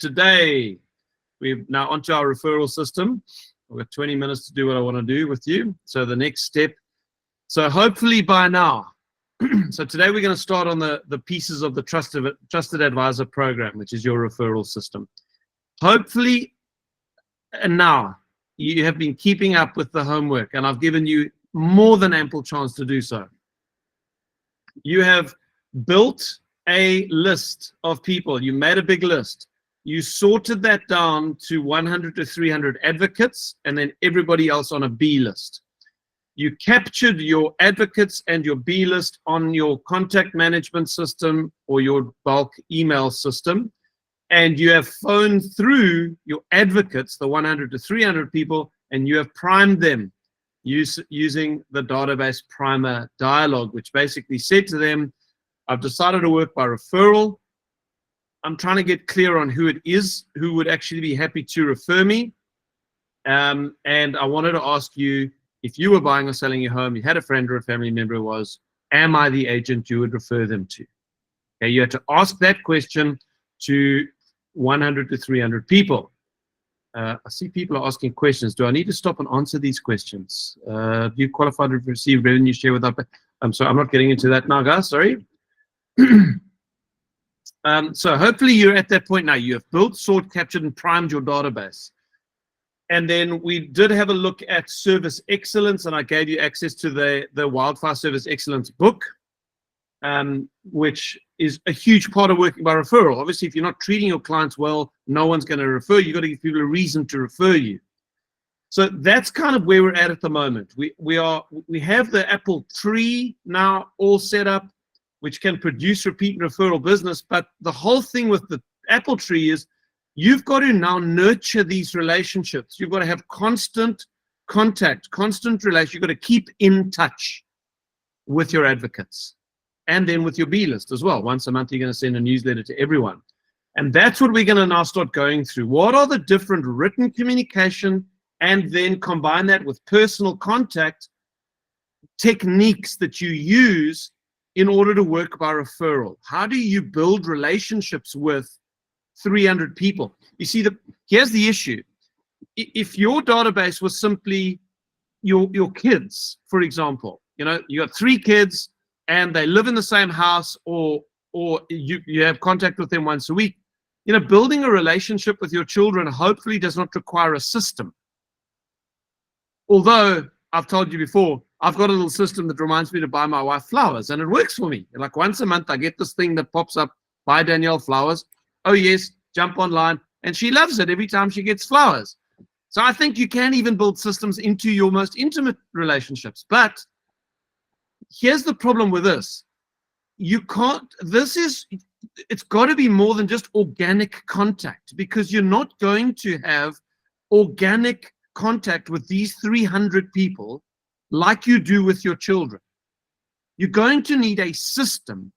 today we're now onto our referral system. We've got 20 minutes to do what I want to do with you. So the next step, so hopefully by now, so today we're going to start on the pieces of the Trusted Advisor program, which is your referral system. Hopefully, and now you have been keeping up with the homework, and I've given you more than ample chance to do so. You have built a list of people. You made a big list. You sorted that down to 100 to 300 advocates, and then everybody else on a B list. You captured your advocates and your B list on your contact management system or your bulk email system, and you have phoned through your advocates, the 100 to 300 people, and you have primed them using the database primer dialogue, which basically said to them, I've decided to work by referral. I'm trying to get clear on who it is, who would actually be happy to refer me. And I wanted to ask you, if you were buying or selling your home, you had a friend or a family member who was, am I the agent you would refer them to? Okay, you had to ask that question to 100 to 300 people. I see people are asking questions. Do I need to stop and answer these questions? Do you qualify to receive revenue share without? I'm sorry, I'm not getting into that now, guys. Sorry. So hopefully you're at that point now. You have built, sought, captured, and primed your database. And then we did have a look at service excellence, and I gave you access to the Wildfire Service Excellence book, which is a huge part of working by referral. Obviously, if you're not treating your clients well, no one's going to refer you. You've got to give people a reason to refer you. So that's kind of where we're at the moment. We have the Apple tree now all set up, which can produce repeat and referral business. But the whole thing with the Apple tree is you've got to now nurture these relationships. You've got to have constant contact, constant relation. You've got to keep in touch with your advocates and then with your B list as well. Once a month, you're going to send a newsletter to everyone. And that's what we're going to now start going through. What are the different written communication and then combine that with personal contact techniques that you use in order to work by referral? How do you build relationships with 300 people? You see, here's the issue. If your database was simply your kids, for example, you got 3 kids and they live in the same house, or you have contact with them once a week, building a relationship with your children hopefully does not require a system. Although I've told you before, I've got a little system that reminds me to buy my wife flowers, and it works for me. Like once a month, I get this thing that pops up, buy Danielle flowers. Oh yes, jump online, and she loves it every time she gets flowers. So I think you can even build systems into your most intimate relationships. But here's the problem with this. You can't, it's got to be more than just organic contact, because you're not going to have organic contact with these 300 people like you do with your children. You're going to need a system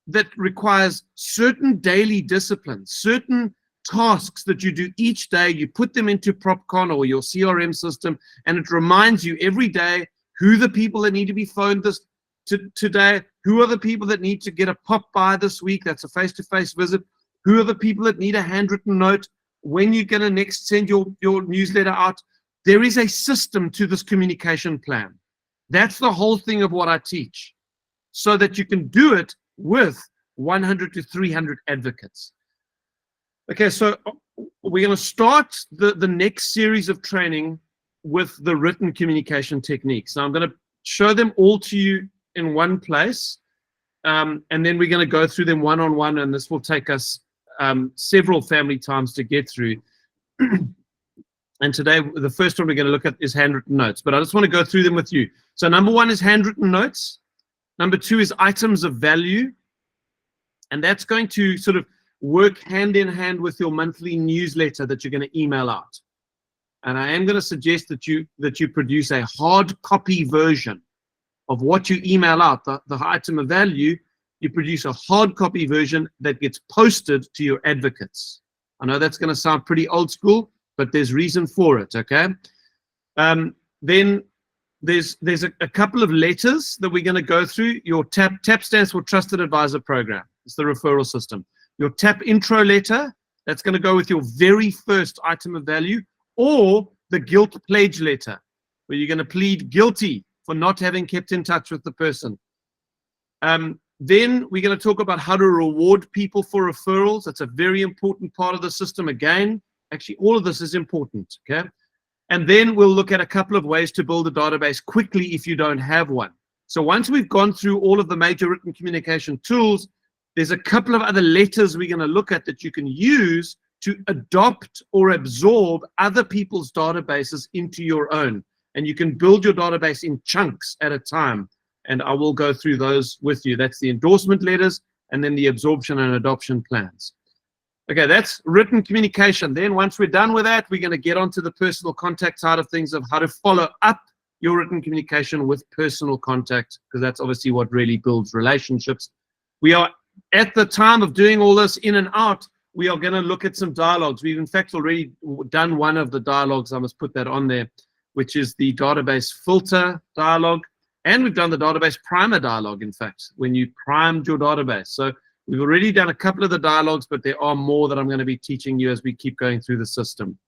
that requires certain daily disciplines, certain tasks that you do each day. You put them into PropCon or your CRM system, and it reminds you every day who the people that need to be phoned today, who are the people that need to get a pop by this week, that's a face-to-face visit, who are the people that need a handwritten note, when you're going to next send your newsletter out. There is a system to this communication plan. That's the whole thing of what I teach, so that you can do it with 100 to 300 advocates. Okay, so we're going to start the next series of training with the written communication techniques. Now I'm going to show them all to you in one place, and then we're going to go through them one-on-one, and this will take us several family times to get through. And today, the first one we're going to look at is handwritten notes, but I just want to go through them with you. So number 1 is handwritten notes. Number 2 is items of value, and that's going to sort of work hand in hand with your monthly newsletter that you're going to email out. And I am going to suggest that you produce a hard copy version of what you email out, the item of value. You produce a hard copy version that gets posted to your advocates. I know that's going to sound pretty old school, but there's reason for it, okay? Then there's a couple of letters that we're going to go through. Your TAP stands for Trusted Advisor Program. It's the referral system. Your TAP intro letter That's going to go with your very first item of value, or the guilt pledge letter, where you're going to plead guilty for not having kept in touch with the person. Then we're going to talk about how to reward people for referrals. That's a very important part of the system. Again, actually, all of this is important. Okay. And then we'll look at a couple of ways to build a database quickly if you don't have one. So once we've gone through all of the major written communication tools, there's a couple of other letters we're going to look at that you can use to adopt or absorb other people's databases into your own. And you can build your database in chunks at a time. And I will go through those with you. That's the endorsement letters and then the absorption and adoption plans. Okay, that's written communication. Then once we're done with that, we're going to get onto the personal contact side of things, of how to follow up your written communication with personal contact, because that's obviously what really builds relationships. We are at the time of doing all this in and out, we are going to look at some dialogues. We've in fact already done one of the dialogues. I must put that on there, which is the database filter dialogue. And we've done the database primer dialogue, in fact, when you primed your database. So we've already done a couple of the dialogues, but there are more that I'm going to be teaching you as we keep going through the system.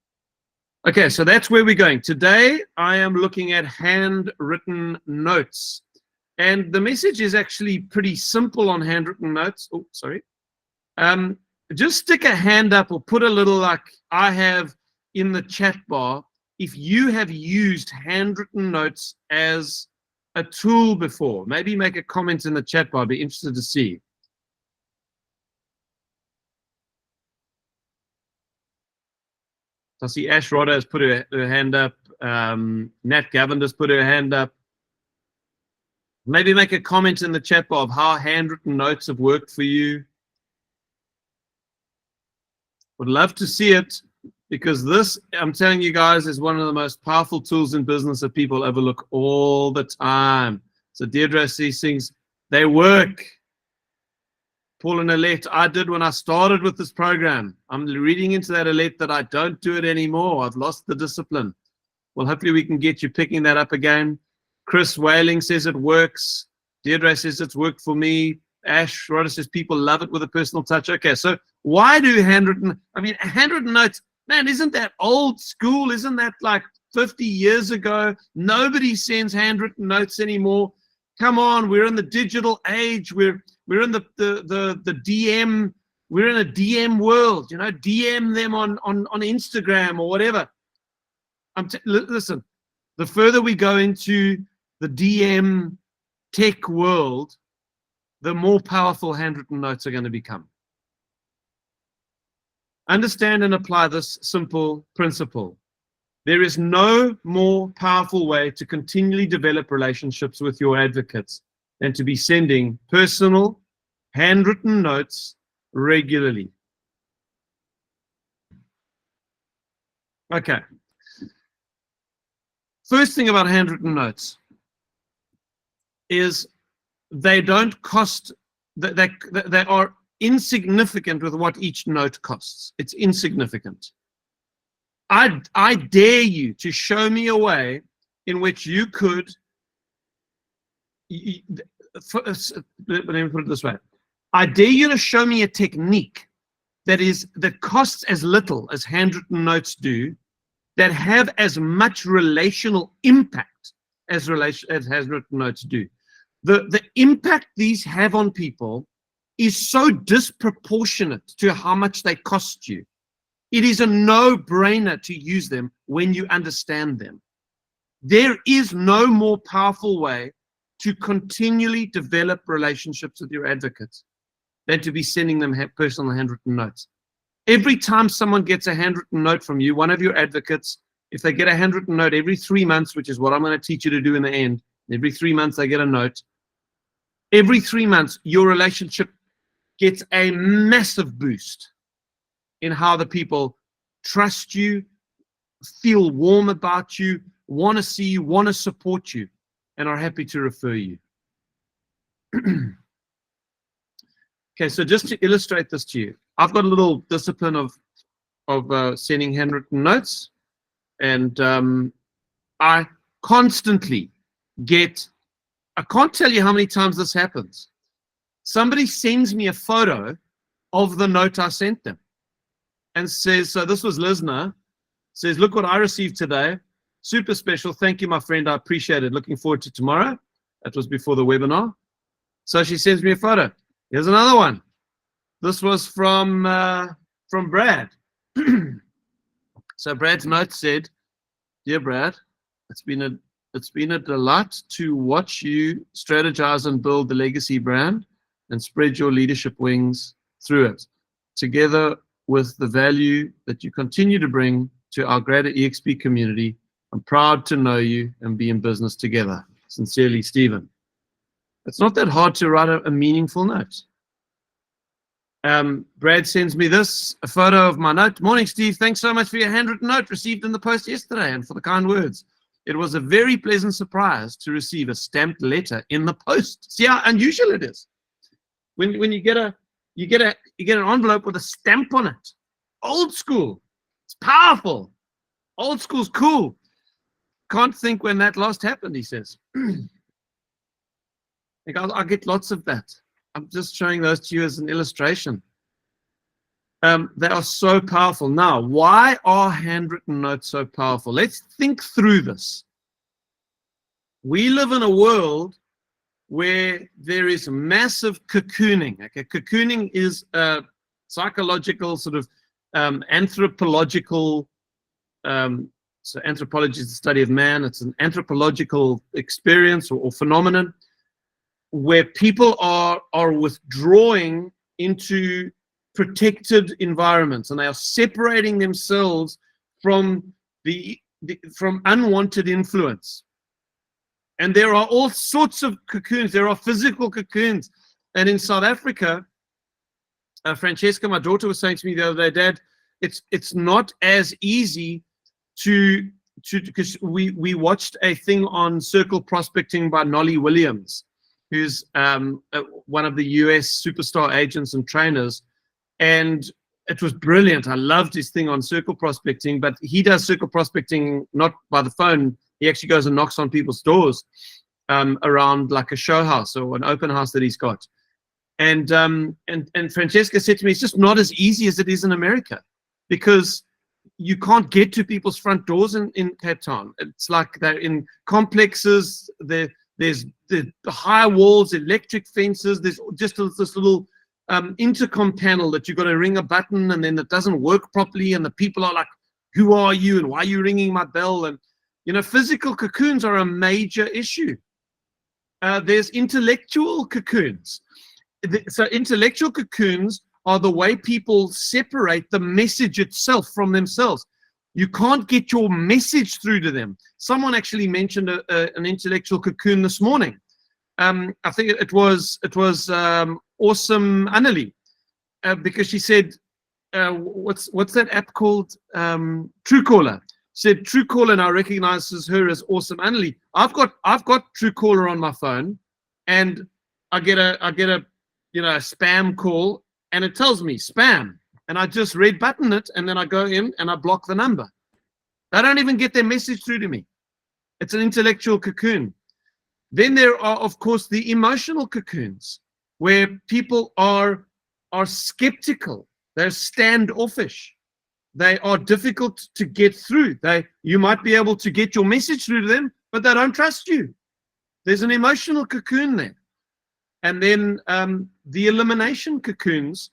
Okay, so that's where we're going. Today, I am looking at handwritten notes. And the message is actually pretty simple on handwritten notes. Oh, sorry. Just stick a hand up or put a little like I have in the chat bar if you have used handwritten notes as a tool before. Maybe make a comment in the chat bar. I'd be interested to see. I see Ash Rodder has put her hand up. Nat Gavin has put her hand up. Maybe make a comment in the chat bar of how handwritten notes have worked for you. Would love to see it, because this, I'm telling you guys, is one of the most powerful tools in business that people overlook all the time. So Deirdre sees things, they work. Paul and Alette, I did when I started with this program. I'm reading into that, Alette, that I don't do it anymore. I've lost the discipline. Well, hopefully we can get you picking that up again. Chris Whaling says it works. Deirdre says it's worked for me. Ash Rodder says people love it with a personal touch. Okay, so why do handwritten notes, man, isn't that old school? Isn't that like 50 years ago? Nobody sends handwritten notes anymore. Come on, we're in the digital age. We're in the DM. We're in a DM world. You know, DM them on Instagram or whatever. Listen, the further we go into the DM tech world, the more powerful handwritten notes are going to become. Understand and apply this simple principle. There is no more powerful way to continually develop relationships with your advocates than to be sending personal, handwritten notes regularly. Okay. First thing about handwritten notes is they don't cost, they are insignificant with what each note costs. It's insignificant. I dare you to show me a way in which you could, let me put it this way. I dare you to show me a technique that costs as little as handwritten notes do, that have as much relational impact as handwritten notes do. The impact these have on people is so disproportionate to how much they cost you. It is a no-brainer to use them when you understand them. There is no more powerful way to continually develop relationships with your advocates than to be sending them personal handwritten notes. Every time someone gets a handwritten note from you, one of your advocates, if they get a handwritten note every 3 months, which is what I'm going to teach you to do in the end, every 3 months they get a note. Every 3 months, your relationship gets a massive boost in how the people trust you, feel warm about you, want to see you, want to support you, and are happy to refer you. Okay, so just to illustrate this to you, I've got a little discipline of sending handwritten notes, and I constantly get, I can't tell you how many times this happens. Somebody sends me a photo of the note I sent them. and says, so this was Lisner, says, look what I received today. Super special. Thank you, my friend. I appreciate it. Looking forward to tomorrow. That was before the webinar. So she sends me a photo. Here's another one. This was from Brad. So Brad's note said, dear Brad, it's been a delight to watch you strategize and build the legacy brand and spread your leadership wings through it, together with the value that you continue to bring to our greater EXP community. I'm proud to know you and be in business together. Sincerely, Stephen. It's not that hard to write a meaningful note. Brad sends me this, a photo of my note. Morning, Steve. Thanks so much for your handwritten note received in the post yesterday and for the kind words. It was a very pleasant surprise to receive a stamped letter in the post. See how unusual it is. When you get an envelope with a stamp on it. Old school. It's powerful. Old school's cool. Can't think when that last happened, he says. I get lots of that. I'm just showing those to you as an illustration. They are so powerful. Now, why are handwritten notes so powerful? Let's think through this. We live in a world where there is massive cocooning. Okay? Cocooning is a psychological sort of anthropological, so anthropology is the study of man. It's an anthropological experience or phenomenon where people are withdrawing into protected environments, and they are separating themselves from from unwanted influence. And there are all sorts of cocoons. There are physical cocoons. And in South Africa, Francesca, my daughter, was saying to me the other day, Dad, it's not as easy to because we watched a thing on circle prospecting by Nolly Williams, who's one of the US superstar agents and trainers. And it was brilliant. I loved his thing on circle prospecting, but he does circle prospecting not by the phone. He actually goes and knocks on people's doors around like a show house or an open house that he's got. And Francesca said to me, it's just not as easy as it is in America, because you can't get to people's front doors in Cape Town. It's like they're in complexes. There's the high walls, electric fences. There's just this little intercom panel that you've got to ring a button, and then it doesn't work properly. And the people are like, who are you? And why are you ringing my bell? And, you know, physical cocoons are a major issue. There's intellectual cocoons. So intellectual cocoons are the way people separate the message itself from themselves. You can't get your message through to them. Someone actually mentioned an intellectual cocoon this morning. I think it was Awesome Annalie, because she said, what's that app called? Truecaller. Said Truecaller now recognizes her as Awesome Annalie. I've got Truecaller on my phone, and I get a spam call, and it tells me spam, and I just red button it, and then I go in and I block the number. They don't even get their message through to me. It's an intellectual cocoon. Then there are, of course, the emotional cocoons, where people are skeptical. They're standoffish. They are difficult to get through. You might be able to get your message through to them, but they don't trust you. There's an emotional cocoon there. And then the elimination cocoons.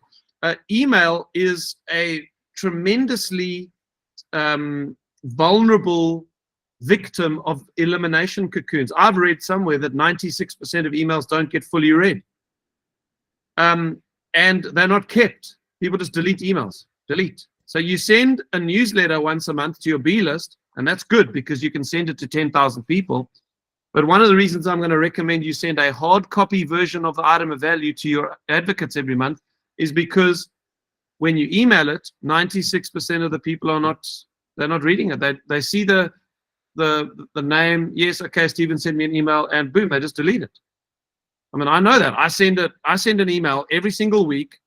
Email is a tremendously vulnerable victim of elimination cocoons. I've read somewhere that 96% of emails don't get fully read. And they're not kept. People just delete emails. Delete. So you send a newsletter once a month to your B list, and that's good because you can send it to 10,000 people. But one of the reasons I'm going to recommend you send a hard copy version of the item of value to your advocates every month is because when you email it, 96% of the people they're not reading it. They see the name. Yes, okay, Stephen sent me an email, and boom, they just delete it. I mean, I know that. I send an email every single week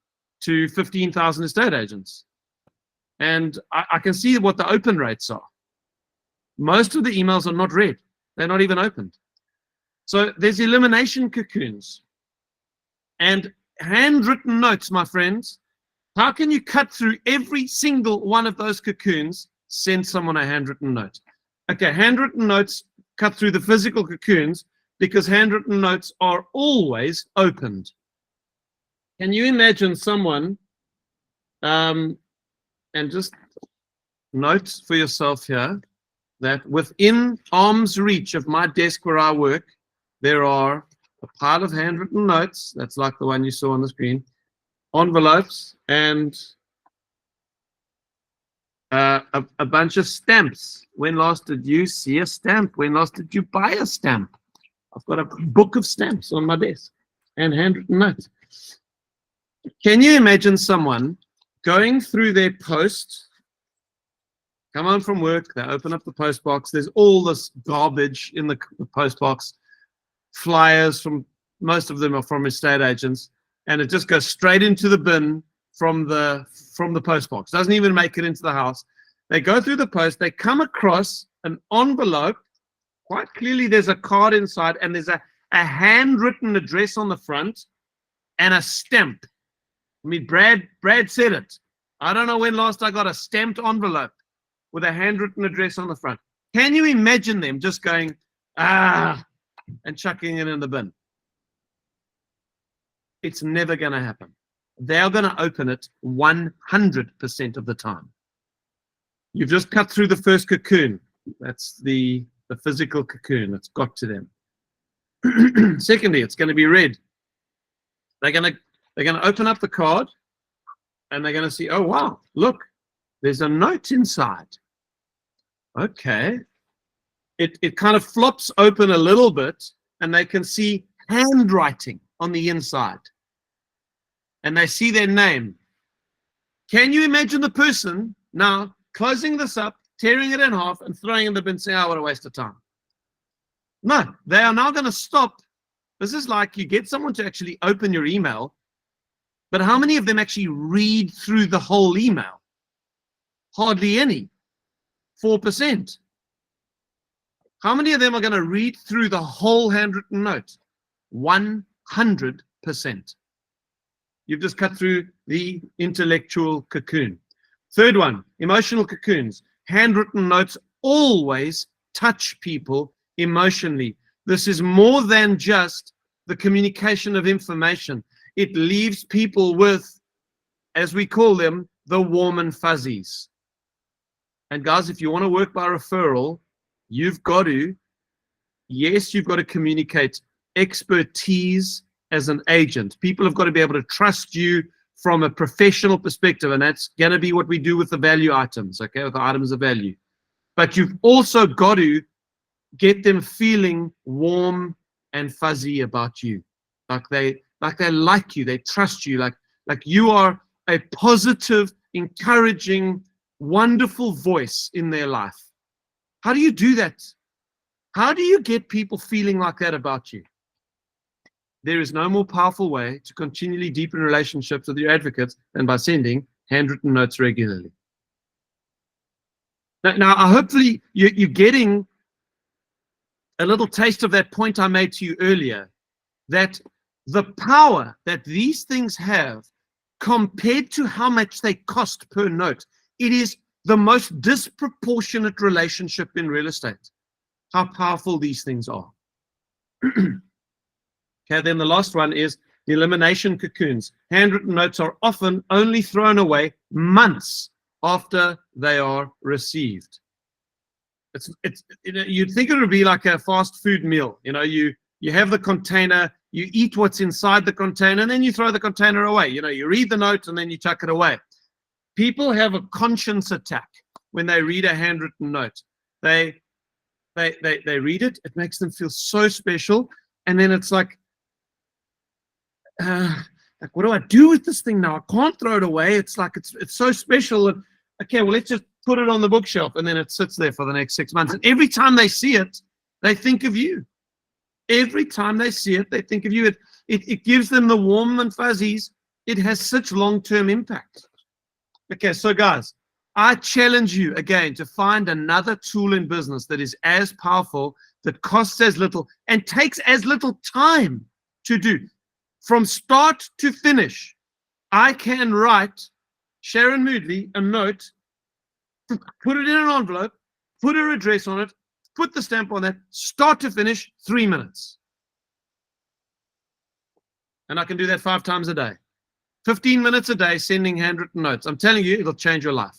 to 15,000 estate agents. And I can see what the open rates are. Most of the emails are not read. They're not even opened. So there's elimination cocoons. And handwritten notes, my friends, How can you cut through every single one of those cocoons? Send someone a handwritten note. Okay, handwritten notes cut through the physical cocoons because handwritten notes are always opened. Can you imagine someone, and just note for yourself here, that within arm's reach of my desk where I work, there are a pile of handwritten notes, that's like the one you saw on the screen, envelopes, and a bunch of stamps. When last did you see a stamp? When last did you buy a stamp? I've got a book of stamps on my desk and handwritten notes. Can you imagine someone going through their post, come home from work, they open up the post box, there's all this garbage in the post box, flyers from, most of them are from estate agents, and it just goes straight into the bin from the post box. Doesn't even make it into the house. They go through the post, they come across an envelope. Quite clearly there's a card inside, and there's a handwritten address on the front and a stamp. I mean, Brad said it. I don't know when last I got a stamped envelope with a handwritten address on the front. Can you imagine them just going, and chucking it in the bin? It's never going to happen. They're going to open it 100% of the time. You've just cut through the first cocoon. That's the physical cocoon that's got to them. Secondly, it's going to be read. They're going to open up the card, and they're going to see, oh, wow, look, there's a note inside. Okay. It kind of flops open a little bit, and they can see handwriting on the inside. And they see their name. Can you imagine the person now closing this up, tearing it in half, and throwing it in the bin, saying, oh, what a waste of time? No, they are now going to stop. This is like you get someone to actually open your email, but how many of them actually read through the whole email? Hardly any. 4%. How many of them are going to read through the whole handwritten note? 100%. You've just cut through the intellectual cocoon. Third one, emotional cocoons. Handwritten notes always touch people emotionally. This is more than just the communication of information. It leaves people with, as we call them, the warm and fuzzies. And guys, if you want to work by referral, you've got to communicate expertise as an agent. People have got to be able to trust you from a professional perspective, and that's going to be what we do with the value items, okay, with the items of value. But you've also got to get them feeling warm and fuzzy about you, like they like you, they trust you, like you are a positive, encouraging, wonderful voice in their life. How do you do that? How do you get people feeling like that about you? There is no more powerful way to continually deepen relationships with your advocates than by sending handwritten notes regularly. Now hopefully you're getting a little taste of that point I made to you earlier, that the power that these things have compared to how much they cost per note, it is the most disproportionate relationship in real estate, how powerful these things are. Okay, then the last one is the elimination cocoons. Handwritten notes are often only thrown away months after they are received. You'd think it would be like a fast food meal. You have the container, you eat what's inside the container, and then you throw the container away. You read the note and then you chuck it away. People have a conscience attack when they read a handwritten note. They read it, it makes them feel so special, and then it's like, what do I do with this thing now? I can't throw it away. It's like it's so special. And okay, well, let's just put it on the bookshelf, and then it sits there for the next 6 months. And every time they see it, they think of you. Every time they see it, they think of you. It gives them the warm and fuzzies. It has such long-term impact. Okay, so guys, I challenge you again to find another tool in business that is as powerful, that costs as little, and takes as little time to do. From start to finish, I can write Sharon Moodley a note, put it in an envelope, put her address on it, put the stamp on that, start to finish, 3 minutes. And I can do that 5 times a day. 15 minutes a day sending handwritten notes. I'm telling you, it'll change your life.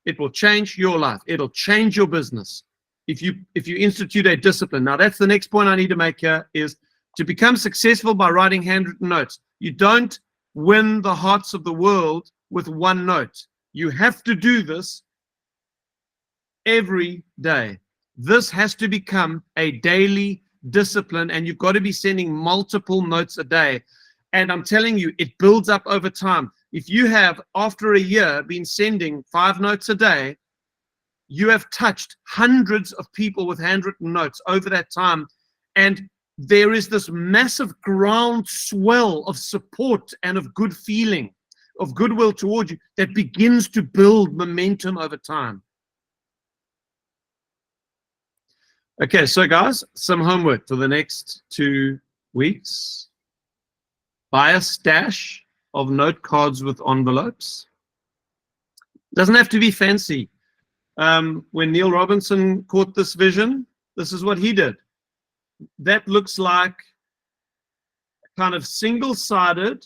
It will change your life. It'll change your business if you institute a discipline. Now, that's the next point I need to make here, is to become successful by writing handwritten notes. You don't win the hearts of the world with one note. You have to do this every day. This has to become a daily discipline, and you've got to be sending multiple notes a day. And I'm telling you, it builds up over time. If you have, after a year, been sending 5 notes a day, you have touched hundreds of people with handwritten notes over that time. And there is this massive groundswell of support and of good feeling, of goodwill towards you, that begins to build momentum over time. Okay, so guys, some homework for the next 2 weeks. Buy a stash of note cards with envelopes. Doesn't have to be fancy. When Neil Robinson caught this vision, this is what he did. That looks like kind of single-sided,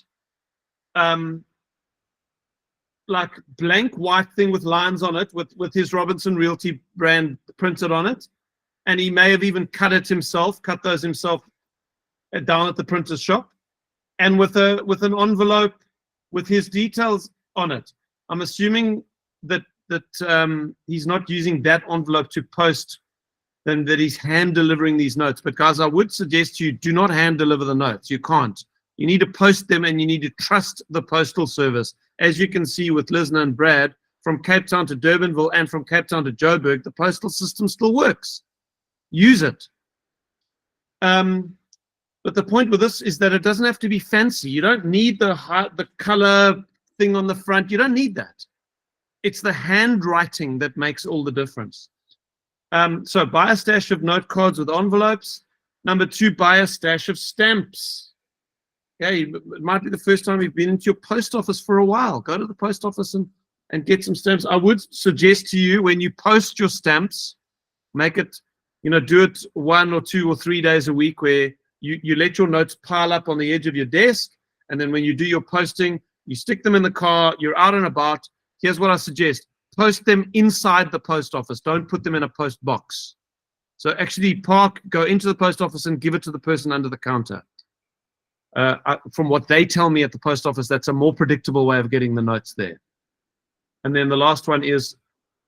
like blank white thing with lines on it, with his Robinson Realty brand printed on it. And he may have even cut it himself, cut those himself down at the printer's shop, and with an envelope with his details on it. I'm assuming that he's not using that envelope to post, then that he's hand delivering these notes. But guys, I would suggest you do not hand deliver the notes. You can't. You need to post them, and you need to trust the postal service. As you can see with Lisna and Brad, from Cape Town to Durbanville and from Cape Town to Joburg, the postal system still works. Use it. But the point with this is that it doesn't have to be fancy. You don't need the color thing on the front. You don't need that. It's the handwriting that makes all the difference. So buy a stash of note cards with envelopes. Number 2, buy a stash of stamps. Okay, it might be the first time you've been into your post office for a while. Go to the post office and get some stamps. I would suggest to you, when you post your stamps, make it, do it 1 or 2 or 3 days a week, where you let your notes pile up on the edge of your desk, and then when you do your posting, you stick them in the car, you're out and about. Here's what I suggest. Post them inside the post office. Don't put them in a post box. So actually go into the post office and give it to the person under the counter. From what they tell me at the post office, that's a more predictable way of getting the notes there. And then the last one is,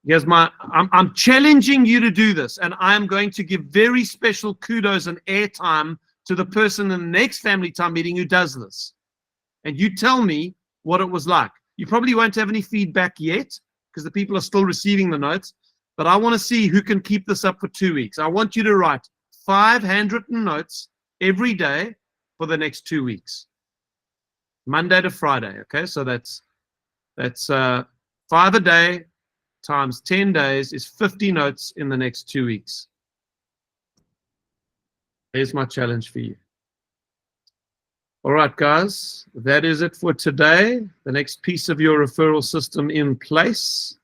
I'm challenging you to do this, and I'm going to give very special kudos and airtime to the person in the next family time meeting who does this. And you tell me what it was like. You probably won't have any feedback yet, because the people are still receiving the notes, but I want to see who can keep this up for 2 weeks. I want you to write 5 handwritten notes every day for the next 2 weeks, Monday to Friday. Okay, so that's 5 a day times 10 days is 50 notes in the next 2 weeks. Here's my challenge for you. All right, guys, that is it for today. The next piece of your referral system in place,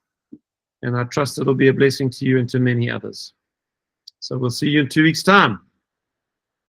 and I trust it'll be a blessing to you and to many others. So we'll see you in 2 weeks' time.